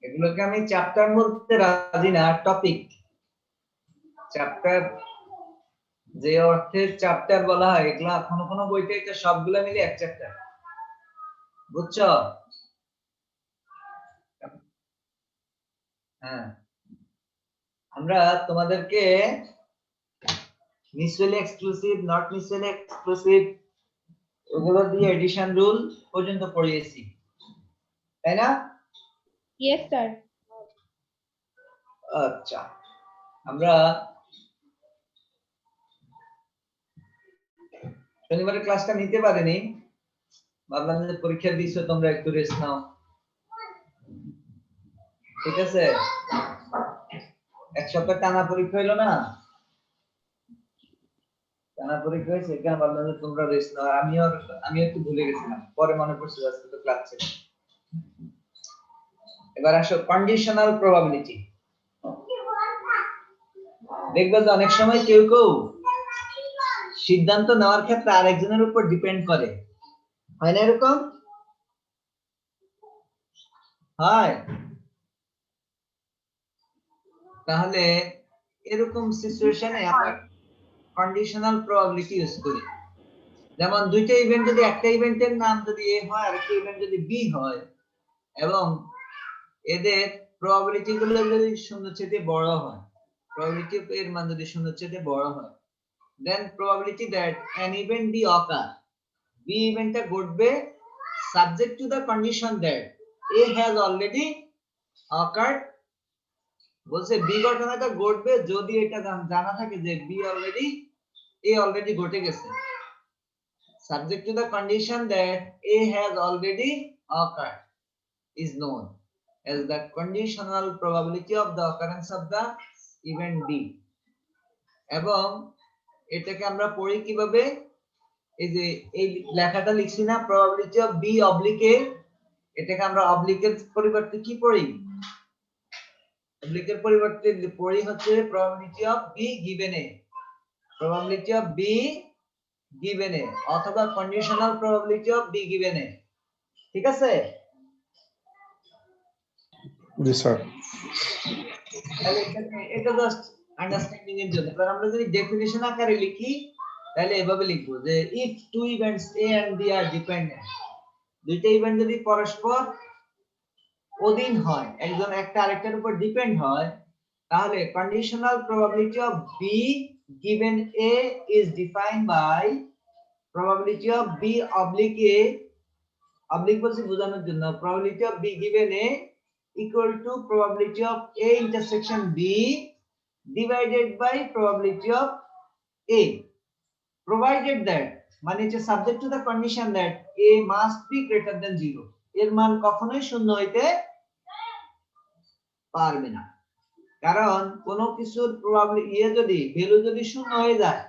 এগুলোকে আমি চ্যাপ্টার বলতে রাজি না, টপিক। চ্যাপ্টার যে অর্থে চ্যাপ্টার বলা হয়, এগুলা কোনো কোনো বইতে এটা সবগুলা মিলে এক চ্যাপ্টার, বুঝছো? হ্যাঁ, আমরা তোমাদেরকে mutually exclusive, not mutually exclusive ওগুলো দিয়ে এডিশন রুল পর্যন্ত পড়িয়েছি, তাই না? Yes sir. আচ্ছা, আমরা শনিবারের ক্লাসটা নিতে পারিনি, ভাবলাম যে পরীক্ষা দিয়েছো তোমরা, একটু রেস্ট নাও, ঠিক আছে? এক সপ্তাহ টানা পরীক্ষা হইলো না, টানা পরীক্ষা হয়েছে, কেন ভাবলাম যে তোমরা রেস্ট নাও। আমিও একটু ভুলে গেছিলাম, পরে মনে পড়ছে আজকে তো ক্লাস ছিল। এবার আসো কন্ডিশনাল প্রবাবিলিটি। দেখবে যে অনেক সময় কেউ কেউ সিদ্ধান্ত নেওয়ার ক্ষেত্রে আরেকজনের উপর ডিপেন্ড করে, হয় না এরকম? হয়। তাহলে এরকম সিচুয়েশনে আমরা কন্ডিশনাল প্রবাবিলিটি ইউজ করি। যেমন দুইটা ইভেন্ট, যদি একটা ইভেন্টের নাম যদি এ হয় আর একটা ইভেন্ট যদি বি হয়, এবং এদের প্রবাবিলিটি গুলো যদি শূন্যের চেয়ে বড় হয়, প্রবাবিলিটি এর মান যদি শূন্যের চেয়ে বড় হয়, then probability that an event be occur, b ইভেন্টটা ঘটবে subject to the condition that a has already occurred। বলছে বি ঘটনাটা ঘটবে যদি এটা জানা থাকে যে বি অলরেডি, এ অলরেডি ঘটে গেছে, subject to the condition that a has already occurred is known as the conditional probability of the occurrence of the event b। এবং এটাকে আমরা পড়ি কিভাবে, এই যে এই লেখাটা লিখছি না, probability of b oblique a, এটাকে আমরা অবলিকের পরিবর্তে কি পড়ি? অবলিকের পরিবর্তে পড়ি হচ্ছে probability of b given a, probability of b given a অথবা conditional probability of b given a, ঠিক আছে? জি স্যার। তাহলে এটা জাস্ট আন্ডারস্ট্যান্ডিং এর জন্য। এবার আমরা যদি ডেফিনিশন আকারে লিখি তাহলে এভাবে লিখবো যে if two events a and b are dependent, দুইটা ইভেন্ট যদি পরস্পর অধীন হয়, একজন একটা আরেকটার উপর ডিপেন্ড হয়, তাহলে conditional probability of b given a is defined by probability of b oblique a, oblique বলছি বোঝানোর জন্য, probability of b given a equal to probability of a intersection b divided by probability of a, provided that, মানে হচ্ছে subject to the condition that a must be greater than 0, এর মান কখনোই শূন্য হইতে পারবে না। কারণ কোন কিছুর প্রবাবিলিটি যদি ভ্যালু যদি শূন্য হয়ে যায়,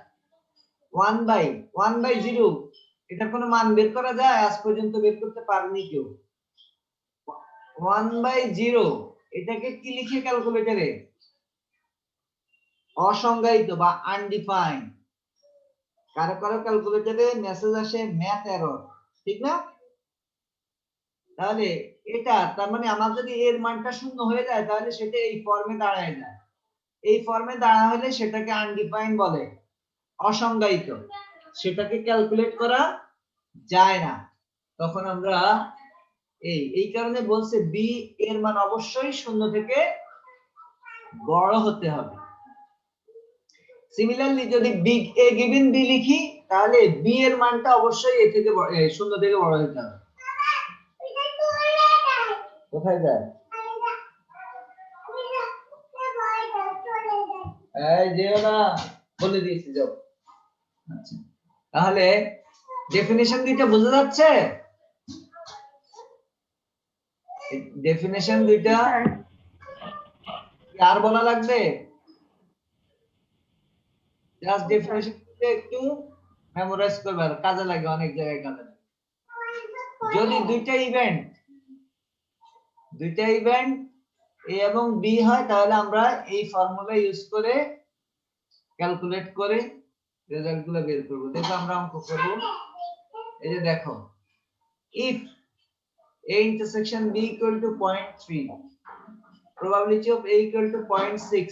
1/0, এটা কোনো মান বের করা যায়? আজ পর্যন্ত বের করতে পারেনি কেউ। 1/0 এটাকে কি লিখে ক্যালকুলেটরে? অসংজ্ঞায়িত বা আনডিফাইন্ড। কারো কারো ক্যালকুলেটরে মেসেজ আসে ম্যাথ এরর, ঠিক না? তাহলে এটা তার মানে আমার যদি এর মানটা শূন্য হয়ে যায় তাহলে সেটা এই ফর্মে দাঁড়ায় যায়। এই ফর্মে দাঁড়া হলে সেটাকে আনডিফাইন্ড বলে, অসংজ্ঞায়িত, সেটাকে ক্যালকুলেট করা যায় না। তখন আমরা এই কারণে বলছে বি এর মান অবশ্যই শূন্য থেকে বড় হতে হবে। সিমিলারলি যদি বিগ এ গিভেন বি লিখি তাহলে বি এর মানটা অবশ্যই এ থেকে শূন্য থেকে বড় হতে হবে। কোথায় যায়? এই যেও না, বলে দিয়েছি যাও। আচ্ছা, তাহলে ডেফিনিশন দুইটা বোঝা যাচ্ছে? ডেফিনিশন দুইটা আর বলা লাগবে? জাস্ট ডেফিনিশন একটু মেমোরাইজ করবে, কাজে লাগে, অনেক জায়গায় কাজে লাগে। যদি দুইটা ইভেন্ট এ এবং বি হয় তাহলে আমরা এই ফর্মুলা ইউজ করে ক্যালকুলেট করে রেজাল্টগুলো বের করব। দেখো আমরা অঙ্ক করব। এই যে দেখো, if a intersection b equal to 0.3, probability of A equal to 0.6,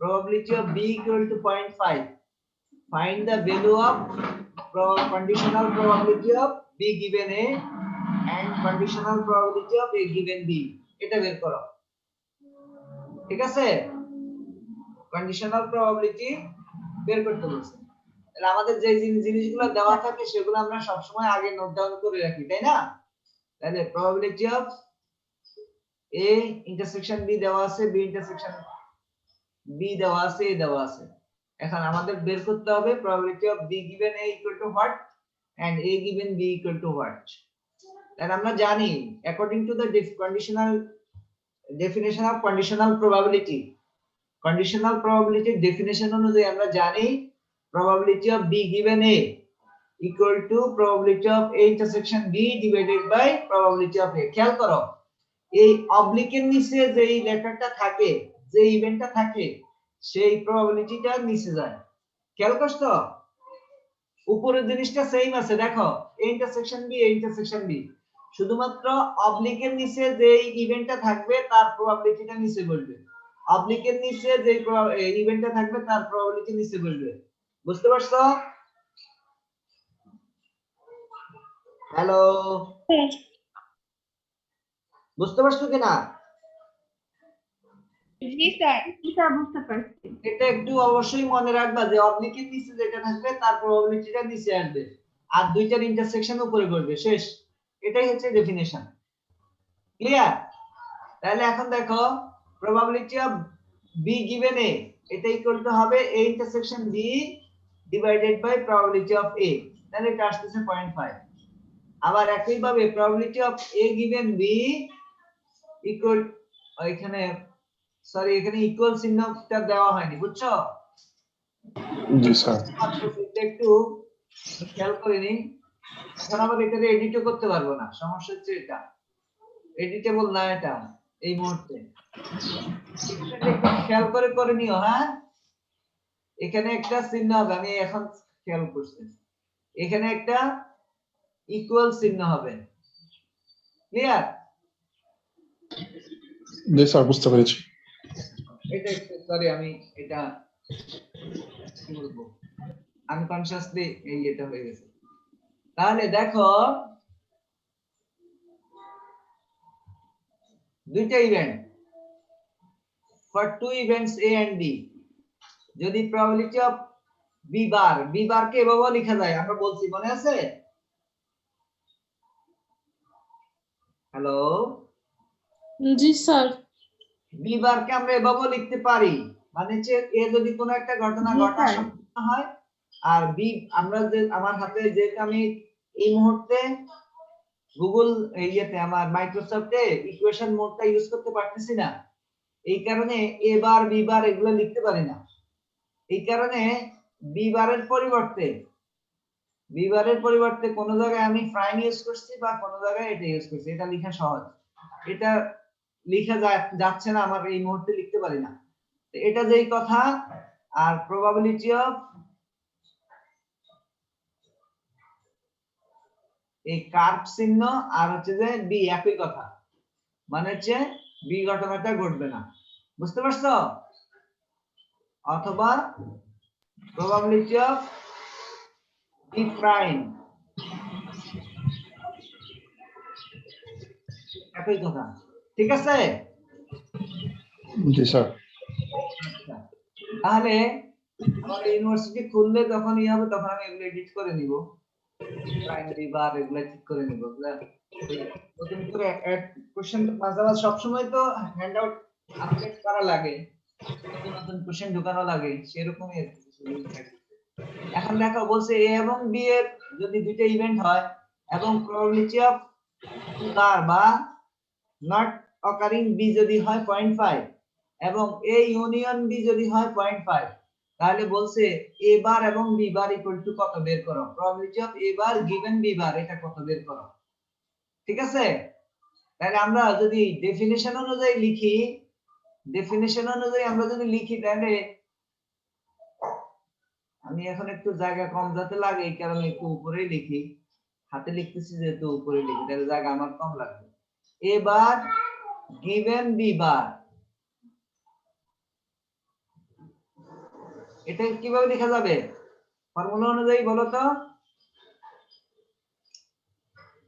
probability of B equal to 0.5. Find the value of conditional probability of B given A and conditional probability of A given B. এটা বের করো, ঠিক আছে? Conditional probability বের করতে বলছে। তাহলে আমাদের যে জিনিসগুলো দেওয়া থাকে সেগুলো আমরা সব সময় আগে নোট ডাউন করে রাখি, তাই না? তাহলে probability of A intersection B দেওয়া আছে, B ইন্টারসেকশন B দেওয়া আছে, A দেওয়া আছে। এখন আমাদের বের করতে হবে probability of B given A equal to what and A given B equal to what. তাহলে আমরা জানি according to the conditional definition of conditional probability, conditional probability definition অনুযায়ী আমরা জানি probability of B given A equal to probability of A intersection B divided by probability of A. খেয়াল করো এই অবলিকের নিচে যে লেটারটা থাকে, যে ইভেন্টটা থাকে, সেই প্রবাবিলিটিটা নিচে যায়। খেয়াল করছো? উপরের জিনিসটা সেম আছে, দেখো A intersection B, A intersection B, শুধুমাত্র অবলিকের নিচে যে ইভেন্টটা থাকবে তার প্রবাবিলিটিটা নিচে বসবে, অবলিকের নিচে যে ইভেন্টটা থাকবে তার প্রবাবিলিটি নিচে বসবে। বুঝতে পারছো? হ্যালো, বুঝতে পারছো কিনা? জি স্যার। স্যার বুঝতে পারছি। এটা একটু অবশ্যই মনে রাখবা যে অবলিকের নিচে যেটা থাকবে তার প্রবাবিলিটিটা নিচে আসবে আর দুইটার ইন্টারসেকশন উপরে করবে, শেষ। এটাই হচ্ছে ডেফিনিশন। ক্লিয়ার? তাহলে এখন দেখো probability of B given A এটা ইকুয়াল টু হবে A intersection B divided by probability of A, তাহলে এটা আসছে 0.5। আবার একই ভাবে probability of A given B equal, এখানে সরি এখানে ইকুয়াল চিহ্নটা দেওয়া হয়নি, বুঝছো? জি স্যার। একটু খেয়াল করে নিন। এখন আবার এটাকে এডিটও করতে পারবো না, সমস্যা হচ্ছে এটা এডিটেবল না এটা এই মুহূর্তে। খেয়াল করে নিও, হ্যাঁ? এখানে একটা চিহ্ন হবে, আমি এখন খেয়াল করছি, এখানে একটা ইকুয়াল চিহ্ন হবে। ক্লিয়ার? জি স্যার, বুঝতে পেরেছি। এটা সরি আমি এটা কি বলবো আনকনসিয়াসলি এই এটা হয়ে গেছে। তাহলে দেখো দুইটা event for two events A and B, যদি probability of B বার কে এভাবে লেখা যায়, আমরা বলছি মনে আছে? হ্যালো, জি স্যার। B বার কে আমরা এভাবে লিখতে পারি, মানে যে A যদি কোনো একটা ঘটনা ঘটার সম্ভাবনা হয় আর B আমরা যে আমার হাতে যে আমি এই মুহূর্তে গুগল ইয়েতে আমার মাইক্রোসফটে ইকুয়েশন মোডটা ইউজ করতে পারতেছি না, এই কারণে A বার B বার এগুলো লিখতে পারি না। এই কারণে B বারের পরিবর্তে কোন জায়গায় আমি প্রাইম ইউজ করছি বা কোন জায়গায় এটা ইউজ করছি, এটা লেখা সহজ, এটা লেখা যাচ্ছে না, আমার এই মুহূর্তে লিখতে পারি না, এটা যেই কথা। আর প্রবাবিলিটি অফ এই কার্ভ চিহ্ন আর হচ্ছে যে B একই কথা, মানে হচ্ছে B ঘটনাটা ঘটবে না। বুঝতে পারছো? অথবা probability of B prime একই কথা, ঠিক আছে? জি স্যার। তাহলে আমার ইউনিভার্সিটি খুললে যখন হবে তখন আমি এগুলো এডিট করে নিব, প্রাইমারি বার এগুলো ঠিক করে নিব। নতুন করে কোশ্চেন মাঝামাঝি সব সময় তো হ্যান্ডআউট আপডেট করা লাগে, নতুন কোশ্চেন ঢোকানো লাগে, সেরকমই আর কি। এখন দেখো বলছে A এবং B এর যদি দুইটা ইভেন্ট হয় এবং প্রবাবিলিটি অফ বার বা নট অকারিং B যদি হয় 0.5 এবং A ইউনিয়ন B যদি হয় 0.5, তাহলে বলছে A বার এবং B বার ইকুয়াল টু কত বের করো, probability of A bar given B বার এটা কত বের করো। ঠিক আছে? তাহলে আমরা যদি ডেফিনিশন অনুযায়ী আমরা যদি লিখি তাহলে আমি এখন একটু জায়গা কম যাতে লাগে এই কারণে একটু উপরেই লিখি, হাতে লিখতেছি যেহেতু উপরে লিখি, তাহলে জায়গা আমার কম লাগবে। A বার গিভেন B বার এটা কিভাবে লেখা যাবে ফর্মুলা অনুযায়ী বলো তো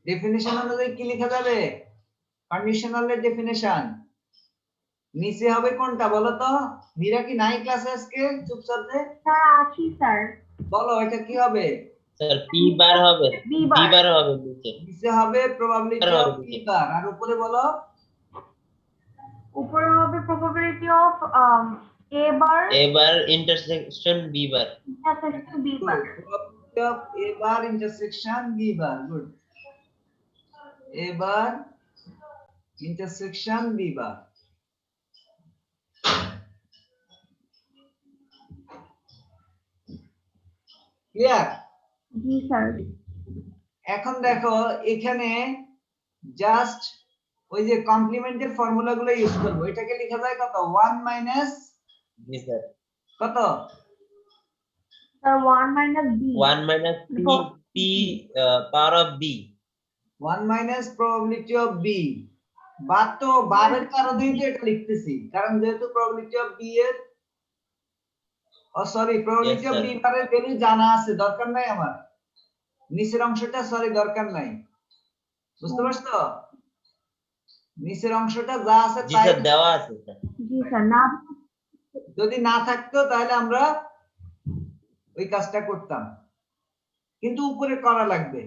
ডেফিনিশন অনুযায়ী কি লেখা যাবে কন্ডিশনালের ডেফিনিশন নিচে হবে কোনটা বলো তো মীরা কি নাই ক্লাসে আজকে চুপচাপ যে স্যার আছি স্যার। বলো এটা কি হবে স্যার পি বার হবে, বি বি বার। বার হবে নিচে। নিচে হবে প্রবাবিলিটি আর অফ হবে পি বার আর উপরে বলো উপরে হবে probability of a bar এবার intersection B bar. intersection b bar. probability of a bar intersection b bar good a bar intersection b bar clear জি স্যার। এখন দেখো এখানে জাস্ট ওই যে কমপ্লিমেন্টের ফর্মুলা গুলো ইউজ করব এটাকে লেখা যায় কত 1 মাইনাস জি স্যার। কত sir 1 minus b 1 minus P power of B. 1 minus probability of B বা তো বারের কারণেই তো এটা লিখতেছি কারণ যেহেতু প্রবাবিলিটি অফ বি এর sorry probability of sir. B বারের ভ্যালু জানা আছে দরকার নাই আমার নিচের অংশটা সরি দরকার নাই বুঝতে পারছো নিচের অংশটা যা আছে জি তাই স্যার দেওয়া আছে স্যার। জি স্যার না যদি না থাকতো তাহলে আমরা ওই কাজটা করতাম কিন্তু উপরে করা লাগবে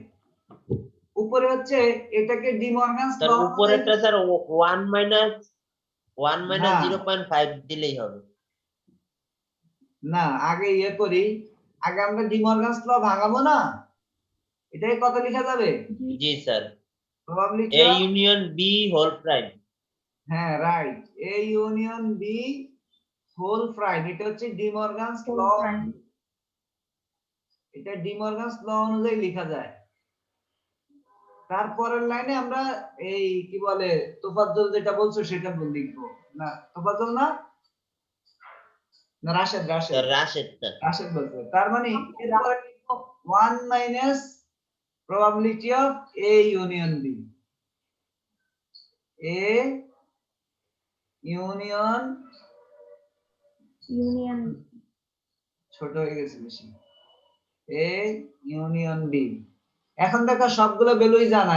উপরে হচ্ছে এটাকে ডি মর্গানস ল স্যার উপরেরটা স্যার 1 মাইনাস না। 0.5 দিলেই হবে। না আগে ইয়ে করি আগে আমরা ডি মর্গানস ল ভাঙাবো না এটাকে কত লেখা যাবে জি sir. Probability A union B whole prime. হ্যাঁ right A union B whole prime এটা হচ্ছে ডি মর্গানস ল এটা ডি মর্গানস ল অনুযায়ী লেখা যায় তারপরের লাইনে আমরা এই কি বলে তোফাজ্জল যেটা বলছো সেটা লিখবো না তোফাজ্জল না না রাশেদ স্যার রাশেদ স্যার। রাশেদ বলছো তার মানে এরপরে লিখবো 1 minus probability of A union B A union union ছোট হয়ে গেছে বেশি এ ইউনিয়ন বি এখন দেখো সবগুলো ভ্যালুই জানা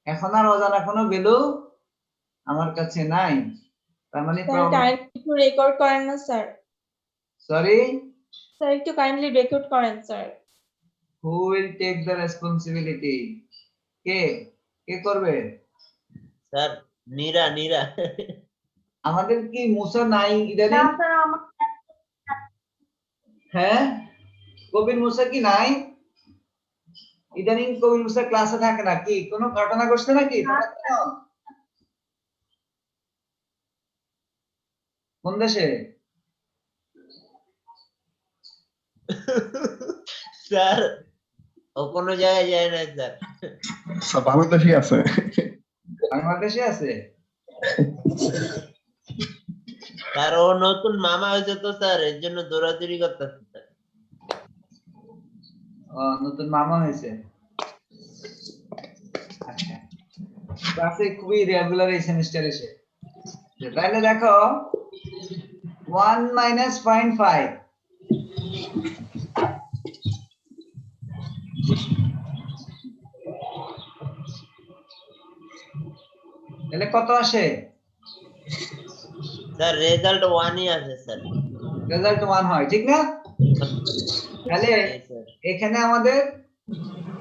এখন আর অজানা কোনো ভ্যালু আমার কাছে নাই তার মানে স্যার কাইন্ডলি একটু রেকর্ড করেন না স্যার সরি স্যার একটু কাইন্ডলি রেকর্ড করেন sir who will take the responsibility কে কে করবে স্যার নীরা নীরা। আমাদের কি মুসা নাই ইদানিং না স্যার আমার হ্যাঁ কবির মুসা কি নাই ইদানিং কবির মুসা ক্লাসে থাকে না কি কোনো ঘটনা ঘটছে নাকি তোমরা জানো? কোন দেশে স্যার ও কোনো জায়গায় যায় না স্যার। স্যার বাংলাদেশে আছে। বাংলাদেশে আছে স্যার ও নতুন মামা হয়েছে তো স্যার এর জন্য দৌড়াদৌড়ি করতেছে স্যার। নতুন মামা হয়েছে আচ্ছা ক্লাসে খুবই রেগুলার এই সেমিস্টার এসে তাহলে দেখো 1 মাইনাস 0.5 তাহলে কত আসে স্যার রেজাল্ট 1ই আছে স্যার। রেজাল্ট 1 হয় ঠিক না তাহলে জি স্যার। এখানে আমাদের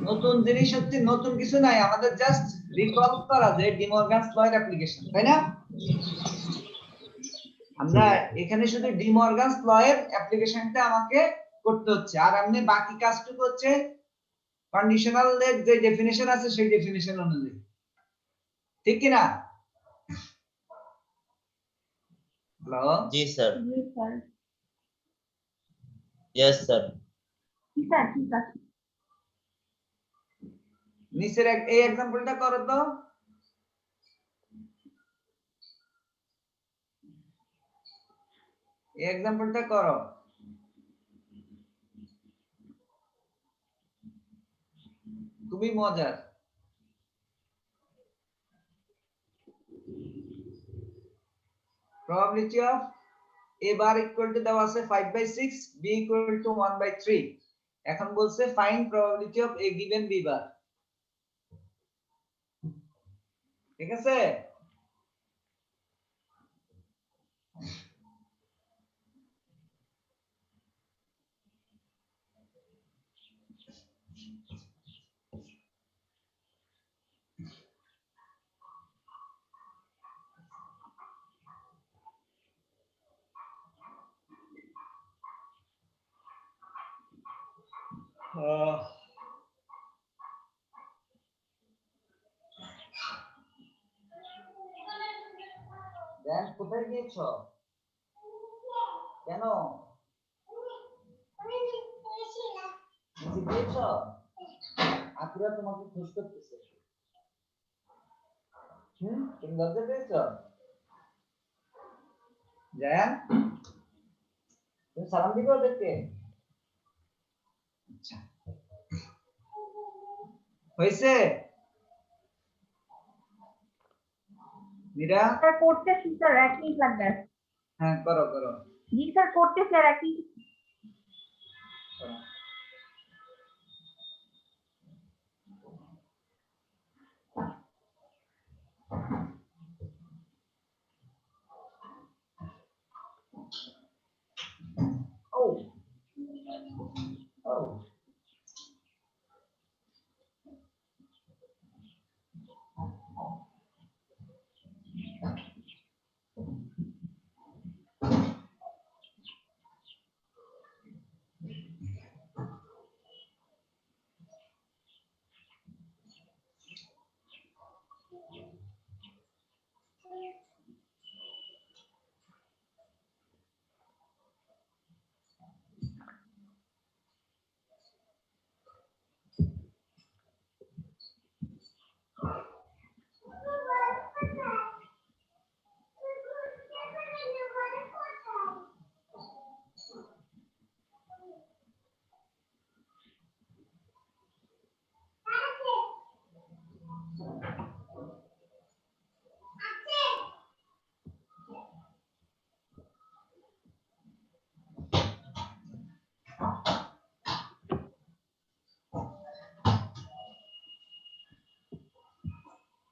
নতুন জিনিস হচ্ছে নতুন কিছু নাই আমাদের জাস্ট রিকল করা যে ডি মর্গানস ল এর অ্যাপ্লিকেশন তাই না আমরা এখানে শুধু ডি মর্গানস ল এর অ্যাপ্লিকেশনটা আমাকে করতে হচ্ছে আর এমনি বাকি কাজটুকু হচ্ছে কন্ডিশনাল এর যে ডেফিনিশন আছে সেই ডেফিনিশন অনুযায়ী ঠিক কি না হ্যালো জি স্যার। জি স্যার ইয়েস স্যার। ঠিক আছে ঠিক আছে নিচের এই एग्जांपलটা করো তো এই एग्जांपलটা করো খুবই মজার probability of a bar equal to দেওয়া আছে 5/6, b equal to 1/3। এখন বলছে find probability of a given b bar। ঠিক আছে? দেন কোথায় গিয়েছ? কেন নিচে গিয়েছ? আকুরা তোমাকে খোঁজ করতেছে। তুমি লজ্জা পেয়েছ? জায়ান, তুমি সালাম দিবে ওদেরকে? আচ্ছা, হয়েছে? মীরা, স্যার করতেছি স্যার, 1 মিনিট লাগবে। হ্যাঁ করো করো জি স্যার করতেছি, স্যার 1 মিনিট। করো। Oh. Oh.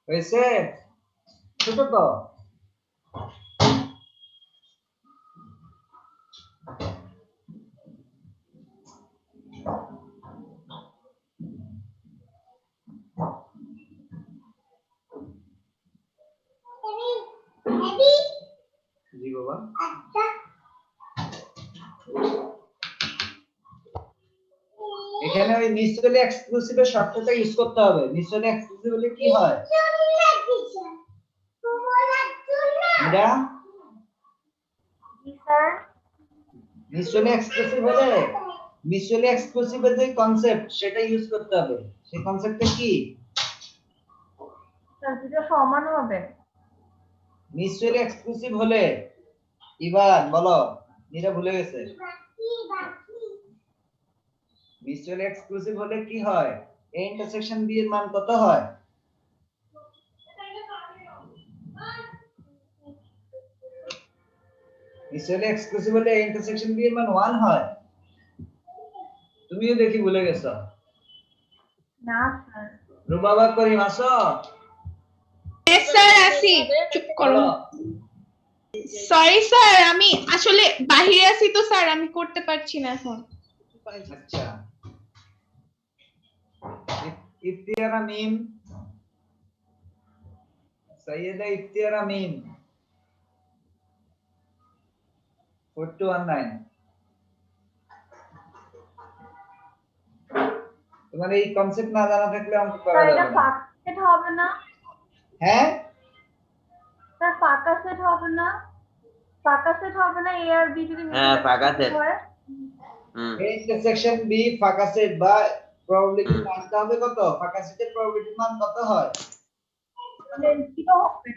হয়েছে? ছোট তো? জি বাবা। এখানে ওই মিউচুয়ালি এক্সক্লুসিভের শর্তটা ইউজ করতে হবে। মিউচুয়ালি এক্সক্লুসিভ হলে কি হয়? মীরা, জি স্যার। মিউচুয়ালি এক্সক্লুসিভের যে কনসেপ্ট সেটা ইউজ করতে হবে। সেই কনসেপ্টটা কি? স্যার দুটো সমান হবে। মিউচুয়ালি এক্সক্লুসিভ হলে ইভান বলো, মীরা ভুলে গেছে। মিউচুয়ালি এক্সক্লুসিভ হলে কি হয়? a ইন্টারসেকশন b এর মান কত হয়? মিউচুয়ালি এক্সক্লুসিভ হলে a ইন্টারসেকশন b এর মান 1 হয়। তুমিও দেখি ভুলে গেছো। না স্যার। রুবাবা করিম আসো। Yes স্যার, আসি। চুপ করো। বলো। সরি স্যার, আমি আসলে বাইরে আছি তো স্যার, আমি করতে পারছি না এখন। আচ্ছা, ইফতিয়ার আমিন, সৈয়দা ইফতিয়ার আমিন 4219। তোমার এই কনসেপ্ট না জানা থাকলে অঙ্ক করা স্যার এটা যাবে না। ফাঁকা সেট হবে না? হ্যাঁ স্যার ফাঁকা সেট হবে না? ফাঁকা সেট হবে না a আর b যদি হ্যাঁ, ফাঁকা সেট। হয়? a ইন্টারসেকশন b ফাঁকা সেট বা প্রবাবিলিটি মানটা হবে কত? ফাঁকা সেটের প্রবাবিলিটি মান কত হয়? then 0 হবে।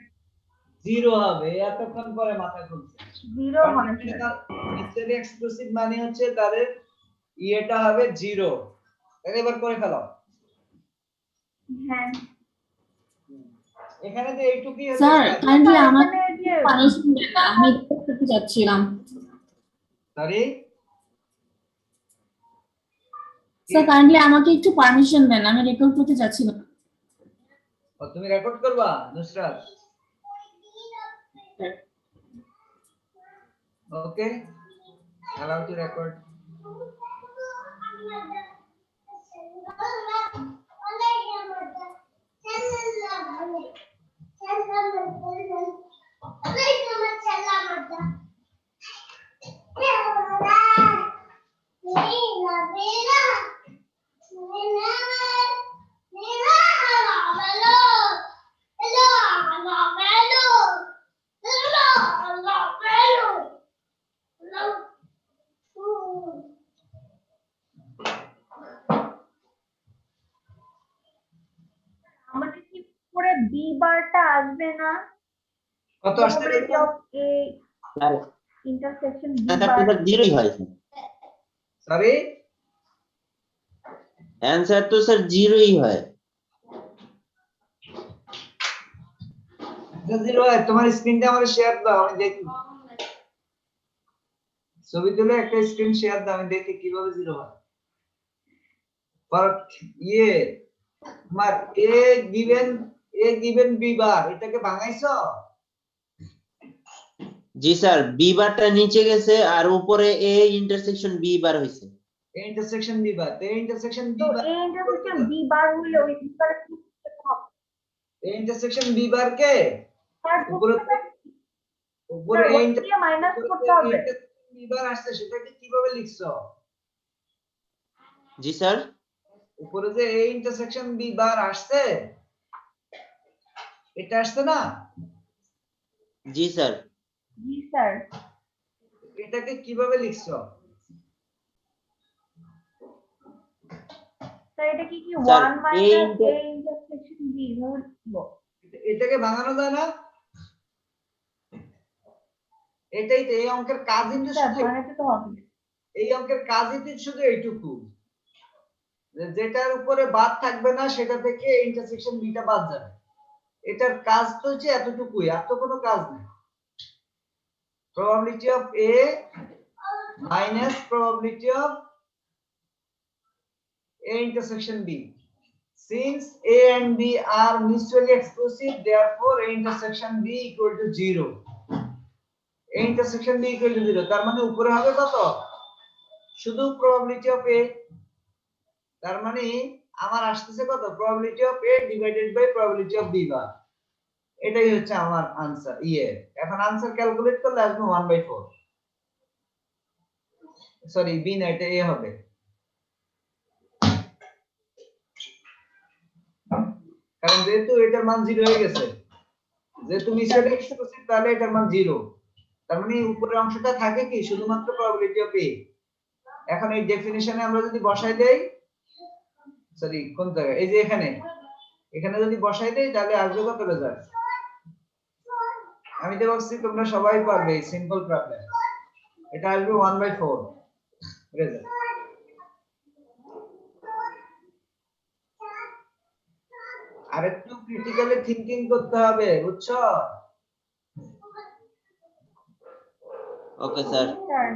0 হবে। এতক্ষণ পরে মাথায় খুলছে। 0 হয় স্যার। মিউচুয়ালি এক্সক্লুসিভ মানে হচ্ছে তাদের ইয়েটা হবে 0। তাহলে এবার করে ফেলো। হ্যাঁ এখানে যে এইটুকুই হচ্ছে স্যার কাইন্ডলি আমার এখানে যে পানিশমেন্ট আমি করতে যাচ্ছিলাম। সরি স্যার কাইন্ডলি আমাকে একটু পারমিশন দেন, আমি রেকর্ড করতে যাচ্ছি না। তুমি রেকর্ড করবা নুসরাত? ওকে, allow to record. আমাদের কি করে বি বারটা আসবে না? কত আসছে Probability of A sir intersection B answer bar. তো স্যার জিরোই হয়। সরি অ্যান্সার তো স্যার জিরোই হয়। জিরো হয়। তোমার স্ক্রিনটা আমার শেয়ার দাও, আমি দেখি। ছবি তুলে একটা স্ক্রিন শেয়ার দাও, আমি দেখি কিভাবে জিরো হয়। But ইয়ে তোমার a given b বার এটাকে ভাঙাইছো? জি স্যার, বি বারটা নিচে গেছে আর উপরে এ ইন্টারসেকশন বি বার হইছে। a intersection b bar, a intersection b তো বার, A intersection B bar হলে ওই B bar কি করতে হবে? a intersection b বার কে তার উপরে উপরে a দিয়ে মাইনাস করতে হবে। intersection b বার আসছে, সেটাকে কিভাবে লিখছো? জি স্যার, উপরে যে a intersection b বার আসছে এটা আসছে না? জি স্যার, জি স্যার। এটাকে কিভাবে লিখছো? স্যার এটা কি sir, 1 minus A intersection B হলো? এটাকে ভাঙানো যায় না? এটাই তো এই অঙ্কের কাজ, কিন্তু স্যার শুধু ভাঙাতে তো হবে। এই অঙ্কের কাজই তো শুধু এইটুকু, যেটার উপরে বাদ থাকবে না সেটা থেকে ইন্টারসেকশন বিটা বাদ যাবে। এটার কাজ তো হচ্ছে এতটুকুই, আর তো কোনো কাজ নেই। probability of A minus probability of A intersection B. Since A and B are mutually exclusive, therefore A intersection B equal to 0. A intersection B equal to 0, তার মানে উপরে হবে কত? শুধু probability of A, তার মানে আমার আসতেছে কত? probability of A divided by probability of B বার। এটাই হচ্ছে আমার आंसर। ইয়ে এখন आंसर ক্যালকুলেট করলে আসবে 1/4। সরি B না, এটা A হবে। কারণ যেহেতু এটার মান 0 হয়ে গেছে, যেহেতু মিউচুয়ালি এক্সক্লুসিভ, তাহলে এটার মান 0। তার মানে উপরের অংশটা থাকে কি শুধুমাত্র probability of A। এখন এই ডেফিনিশনে আমরা যদি বসাই দেই, সরি কোন জায়গায়, এই যে এখানে যদি বসাই দেই তাহলে আসবে কত রেজাল্ট? আমি তো ভাবছি তোমরা সবাই পারবে এই সিম্পল প্রবলেম। এটা আসবে 1/4 রেজাল্ট। আর একটু ক্রিটিক্যালি থিংকিং করতে হবে, বুঝছো? Okay sir. Sir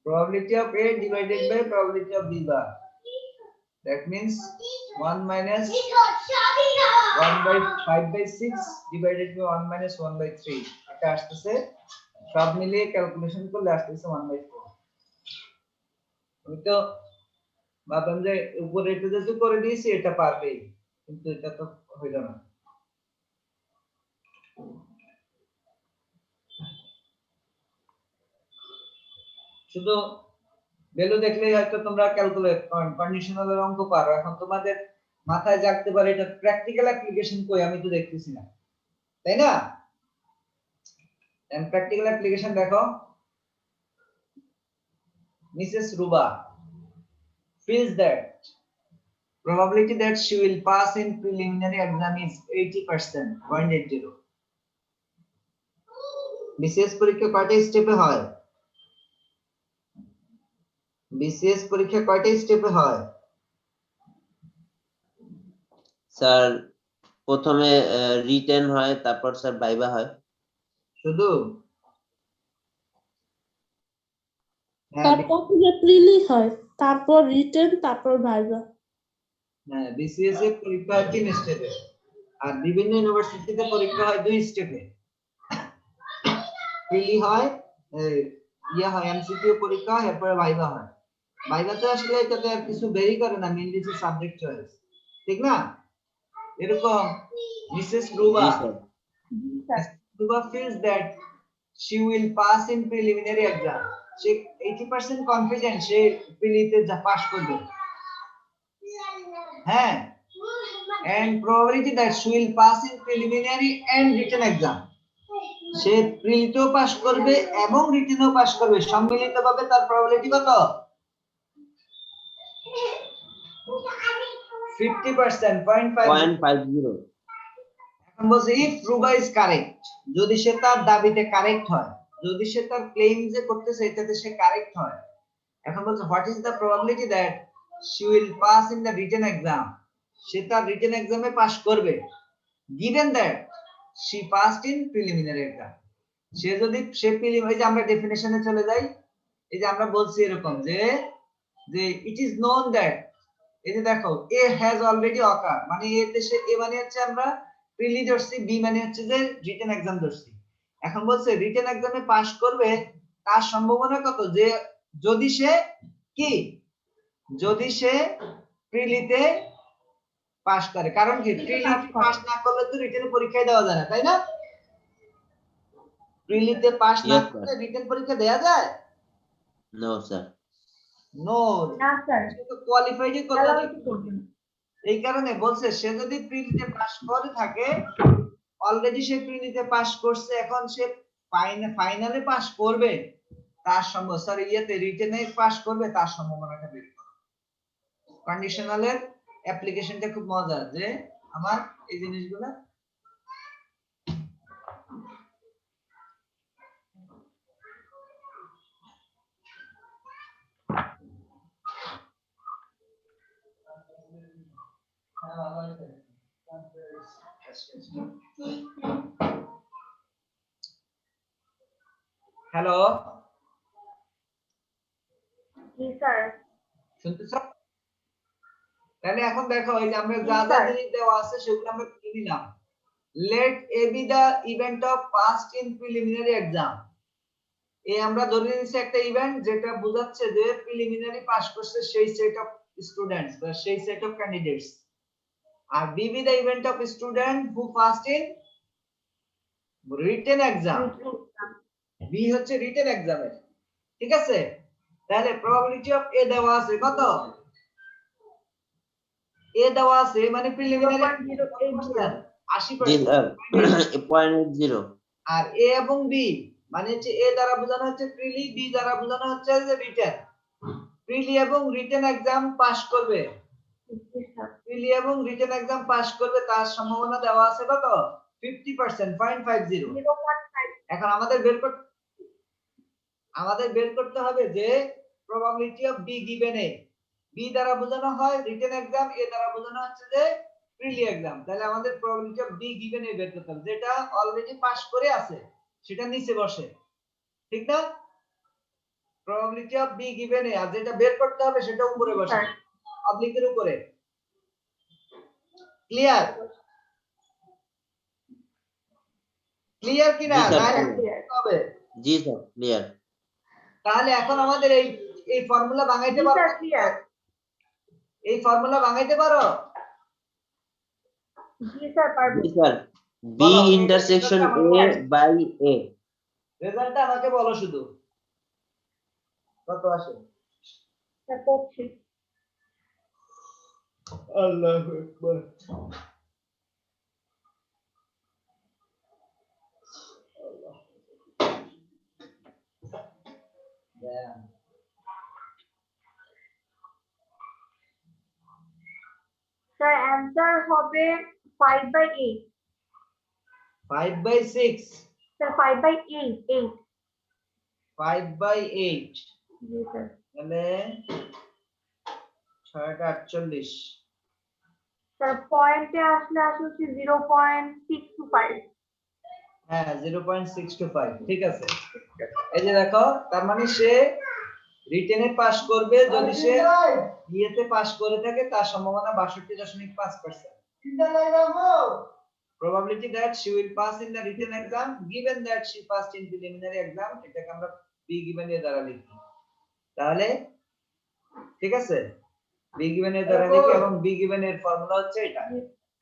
probability of A divided by probability of B bar, that means 1 minus 1/5/6 divided by 1 minus 1/3, এটা আসছে সব মিলিয়ে ক্যালকুলেশন করলে আসছে 1/4। আমি তো ভাবলাম যে উপরে এটা যদি করে দিয়েছি এটা পারবেই, কিন্তু এটা তো হইল না। শুধু ভ্যালু দেখলেই হয়তো তোমরা ক্যালকুলেট কন্ডিশনালের অঙ্ক পারো। এখন তোমাদের মাথায় জাগতে পারে এটা প্র্যাকটিক্যাল অ্যাপ্লিকেশন কই, আমি তো দেখতেছি না, তাই না? এন্ড প্র্যাকটিক্যাল অ্যাপ্লিকেশন দেখো। Mrs Ruba feels that probability that she will pass in preliminary exam is 80%, 0.80. BCS পরীক্ষা কয়টা স্টেপে হয়? বিসিএস পরীক্ষা কয়টা স্টেপে হয়? স্যার প্রথমে রিটেন হয়, তারপর স্যার ভাইবা হয়। শুধু হ্যাঁ তারপর থেকে প্রিলি হয়, তারপর রিটেন, তারপর ভাইভা। হ্যাঁ বিসিএস এর পরীক্ষা হয় 3 স্টেপে আর বিভিন্ন ইউনিভার্সিটিতে পরীক্ষা হয় 2 স্টেপে। প্রিলি হয় হয় এমসিকিউ পরীক্ষা হয়, এরপরে ভাইভা হয়। ভাইভাতে আসলে এটাতে আর কিছু বেরি করে না, মেইনলি হচ্ছে সাবজেক্ট চয়েস, ঠিক না? এরকম Mrs Ruba Ruba feels that she will pass in preliminary exam. She 80% confident she প্রিলিতে pass করবে। হ্যাঁ, and probability that she will pass in preliminary and written exam. সে প্রিলিতেও পাস করবে এবং রিটেনেও পাস করবে, সম্মিলিতভাবে তার প্রবাবিলিটি কত? 50%, 0.50। এখন বলছে if Ruba is correct, যদি সে তার দাবিতে কারেক্ট হয়, যদি সে তার ক্লেইম যে করতেছে এটাতে সে কারেক্ট হয়। এখন বলছে what is the probability that she will pass in the written exam? সে তার রিটেন এক্সামে পাস করবে given that she passed in preliminary exam। সে যদি সে প্রিলিমিনারি, যে আমরা ডেফিনিশনে চলে যাই, এই যে আমরা বলছি এরকম যে it is known that, এই যে দেখো a has already occurred, মানে এর দেশে a মানে হচ্ছে আমরা প্রিলি ধরছি, b মানে হচ্ছে যে রিটেন এক্সাম ধরছি। এখন বলছে রিটেন এক্সামে পাস করবে তার সম্ভাবনা কত? যে যদি সে কি, যদি সে প্রিলিতে পাস করে, কারণ কি প্রিলিতে পাস না করলে তো রিটেন পরীক্ষায় দেওয়া যায় না, তাই না? প্রিলিতে পাস না করলে রিটেন পরীক্ষা দেওয়া যায়? নো স্যার, নো না স্যার, সে তো কোয়ালিফাইডই করবে অ্যালাউ না। করবে না। এই কারণে বলছে সে যদি প্রিলিতে পাস করে থাকে, অলরেডি সে প্রিলিতে পাস করছে, এখন সে ফাইনালে পাস করবে তার সম্ভাবনা, সরি ইয়েতে রিটেনে পাস করবে তার সম্ভাবনাটা বের করো। কন্ডিশনালের অ্যাপ্লিকেশনটা খুব মজার, যে আমার এই জিনিসগুলো হ্যালো জি স্যার। শুনতেছ? তাহলে এখন দেখো এই যে আমরা যা যা জিনিস দেওয়া আছে সেগুলো আমরা কি নিলাম। let a be the event of past in preliminary exam। এই আমরা ধরে নিয়েছি একটা ইভেন্ট যেটা বোঝাচ্ছে যে প্রিলিমিনারি পাস করছে সেই সেট অফ স্টুডেন্টস বা সেই সেট অফ ক্যান্ডিডেটস। আর B be the event of student who passed in written exam. B হচ্ছে রিটেন এক্সামের, ঠিক আছে? তাহলে প্রবাবিলিটি অফ এ দেওয়া আছে কত? এ দেওয়া আছে মানে প্রিলিমিনারি 80%, 0.80। আর এ এবং বি মানে হচ্ছে এ দ্বারা বোঝানো হচ্ছে প্রিলি, বি দ্বারা বোঝানো হচ্ছে যে রিটেন। প্রিলি এবং রিটেন এক্সাম পাস করবে, প্রিলি এবং রিটেন এক্সাম পাস করবে তার সম্ভাবনা দেওয়া আছে কত? 50%, 0.50। এখন আমাদের বের করতে হবে যে probability of B given A. B দ্বারা বোঝানো হয় রিটেন এক্সাম, এ দ্বারা বোঝানো হচ্ছে যে প্রিলি এক্সাম। তাহলে আমাদের প্রবাবিলিটি অফ বি গিভেন এ বের করতে হবে, যেটা অলরেডি পাস করে আছে সেটা নিচে বসে, ঠিক না? প্রবাবিলিটি অফ বি গিভেন এ, আর যেটা বের করতে হবে সেটা উপরে বসে, অবলিকের উপরে। ক্লিয়ার? ক্লিয়ার কি না? হবে জি স্যার, ক্লিয়ার। তাহলে এখন আমাদের এই ফর্মুলা ভাঙাইতে পারো? এই ফর্মুলা ভাঙাইতে পারো? জি স্যার পারবো। জি sir, B intersection A by A. রেজাল্টটা আমাকে বলো শুধু, কত আসে? স্যার করছি। আল্লাহু আকবার। স্যার অ্যানসার হবে 5/8। 5/6। স্যার 5/8। 5/8 জি স্যার। তাহলে 6/48। স্যার পয়েন্টে আসলে হচ্ছে 0.625। হ্যাঁ 0.625 ঠিক আছে। এই যে দেখো তার মানে সে রিটেনে পাস করবে যদি সে ইয়েতে পাস করে থাকে তার সম্ভাবনা 62.5%। Probability that she will pass in the written exam given that she passed in preliminary exam, এটাকে আমরা b given এর দ্বারা লিখি। তাহলে ঠিক আছে, b given এর দ্বারা লিখি এবং b given এর ফর্মুলা হচ্ছে এটা।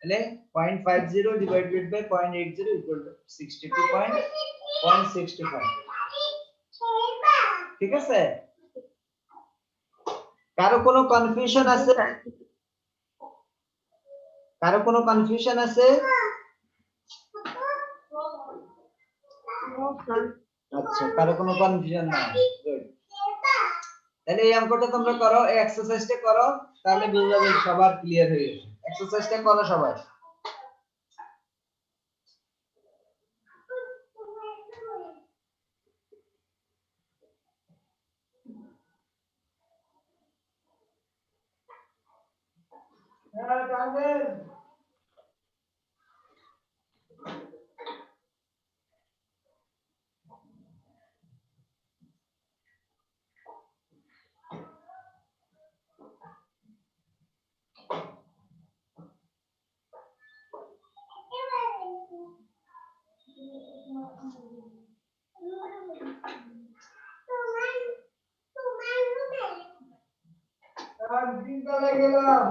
তাহলে 0.50 divided by 0.80 equal to 62.65 ঠিক আছে। কারো কোনো কনফিউশন আছে? কারো কোনো কনফিউশন আছে? আচ্ছা, কারো কোনো কনফিউশন নাই, গুড। তাহলে এই অঙ্কটা তোমরা করো, এই এক্সারসাইজটা করো, তাহলে বুঝা যাবে সবার ক্লিয়ার হয়ে গেছে। এক্সারসাইজটা করো সবাই। হ্যাঁ টাঙ্গেল চিন্তায় গেলাম।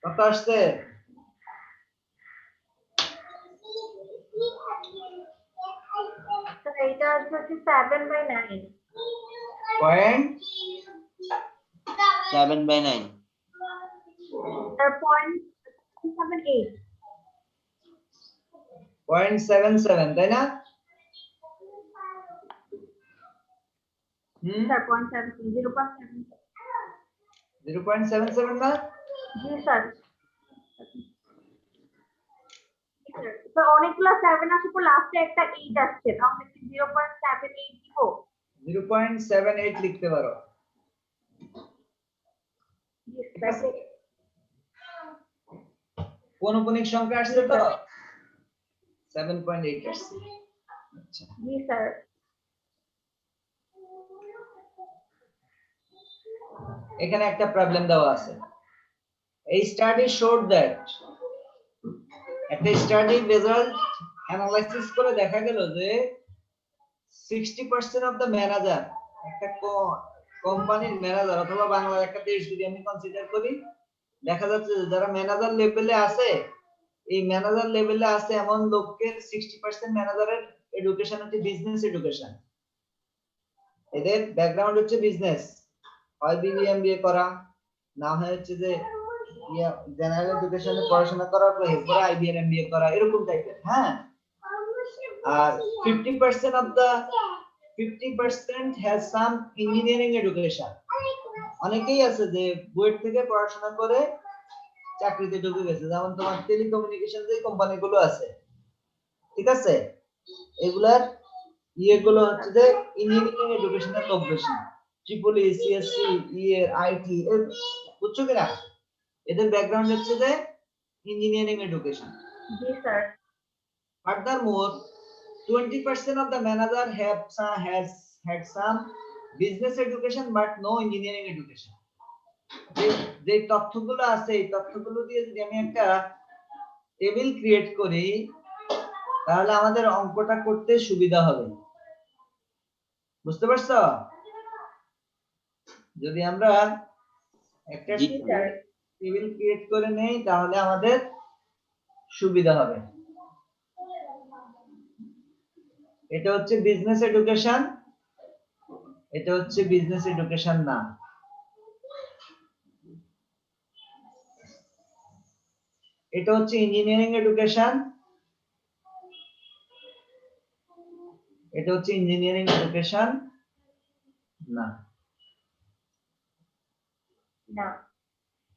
কত আসছে? এটা হচ্ছে 7/9 পয়েন্ট 7/9 তার 0.78 0.77 তাই না? স্যার 0.7 0.77 না? জি স্যার। তো অনেকগুলো 7 আসে পর লাস্টে একটা 8 আসছে, তাহলে কি 0.78 দিব? 0.78 লিখতে পারো। জি স্যার। পৌনঃপুনিক সংখ্যা আসছে তো 7.8 আসছে। আচ্ছা, জি স্যার। এখানে একটা প্রবলেম দেওয়া আছে। A study showed that একটা স্টাডির রেজাল্ট অ্যানালাইসিস করে দেখা গেল যে 60% অফ দ্য ম্যানেজার, একটা কোম্পানির ম্যানেজার অথবা বাংলার একটা দেশ যদি আমি কনসিডার করি, দেখা যাচ্ছে যে যারা ম্যানেজার লেভেলে আছে, এই ম্যানেজার লেভেলে আছে এমন লোকের 60% ম্যানেজারের এডুকেশন হচ্ছে বিজনেস এডুকেশন। এদের ব্যাকগ্রাউন্ড হচ্ছে বিজনেস, হয় বিবিএ এমবিএ করা, না হয় হচ্ছে যে জেনারেল এডুকেশনে পড়াশোনা করার পর এরপর আইবিএম এমবিএ করা, এরকম টাইপের। হ্যাঁ, আর 50% has some engineering education। অনেকেই আছে যে বুয়েট থেকে পড়াশোনা করে চাকরিতে ঢুকে গেছে, যেমন তোমার টেলিকমিউনিকেশন যে কোম্পানিগুলো আছে, ঠিক আছে, এগুলার ইয়েগুলো হচ্ছে যে ইঞ্জিনিয়ারিং এডুকেশনের লোক বেশি, ট্রিপল সিএসসি ইয়ে আইটি, বুঝছো কিনা? এদের ব্যাকগ্রাউন্ড হচ্ছে যে engineering education. G sir. Furthermore, 20% of the manager has had some business education but no engineering education। যে তথ্যগুলো আছে এই তথ্যগুলো দিয়ে যদি আমি একটা টেবিল ক্রিয়েট করি তাহলে আমাদের অঙ্কটা করতে সুবিধা হবে, বুঝতে পারছো? যদি আমরা একটা টেবিল ক্রিয়েট করে নেই তাহলে আমাদের সুবিধা হবে। এটা হচ্ছে বিজনেস এডুকেশন, এটা হচ্ছে বিজনেস এডুকেশন না। এটা হচ্ছে ইঞ্জিনিয়ারিং এডুকেশন, এটা হচ্ছে ইঞ্জিনিয়ারিং এডুকেশন না। না।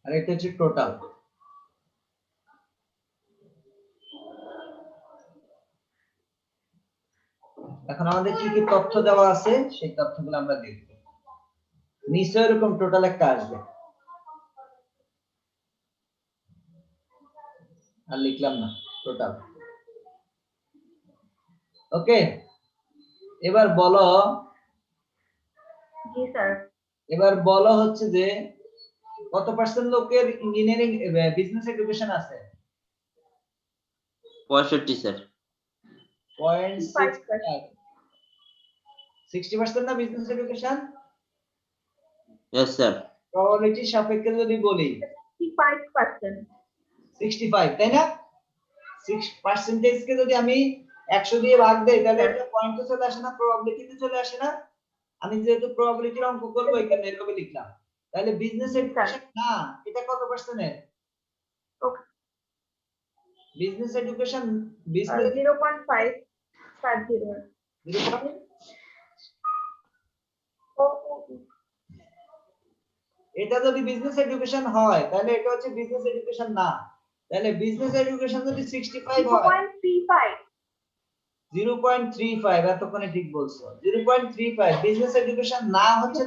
আর এটা হচ্ছে টোটাল। এখন আমাদের কি কি তথ্য দেওয়া আছে সেই তথ্যগুলো আমরা দেখব। নিশ্চয় এরকম টোটাল একটা আসবে, আর লিখলাম না টোটাল। ওকে, এবার বলো, জি স্যার। এবার বলো হচ্ছে যে কত পার্সেন্ট লোকের ইঞ্জিনিয়ারিং বিজনেস এডুকেশন আছে? 65 স্যার। 0.65 60% না business education? Yes sir. Probability সাপেক্ষে যদি বলি 65%। 65, তাই না? 6% কে যদি আমি 100 দিয়ে ভাগ দেই তাহলে এটা পয়েন্টে চলে আসে না, প্রবাবিলিটিতে চলে আসে না? আমি যেহেতু প্রবাবিলিটির অঙ্ক করব এখানে এভাবে লিখলাম। তাহলে বিজনেস এডুকেশন না, এটা কত পার্সেন্টের? ওকে। Business education business 0.5 50। এটা যদি বিজনেস এডুকেশন হয় তাহলে এটা হচ্ছে বিজনেস এডুকেশন না। তাহলে বিজনেস এডুকেশন যদি 65 হয় 0.35। 0.35, এতক্ষণে ঠিক বলছো। 0.35 বিজনেস এডুকেশন না হচ্ছে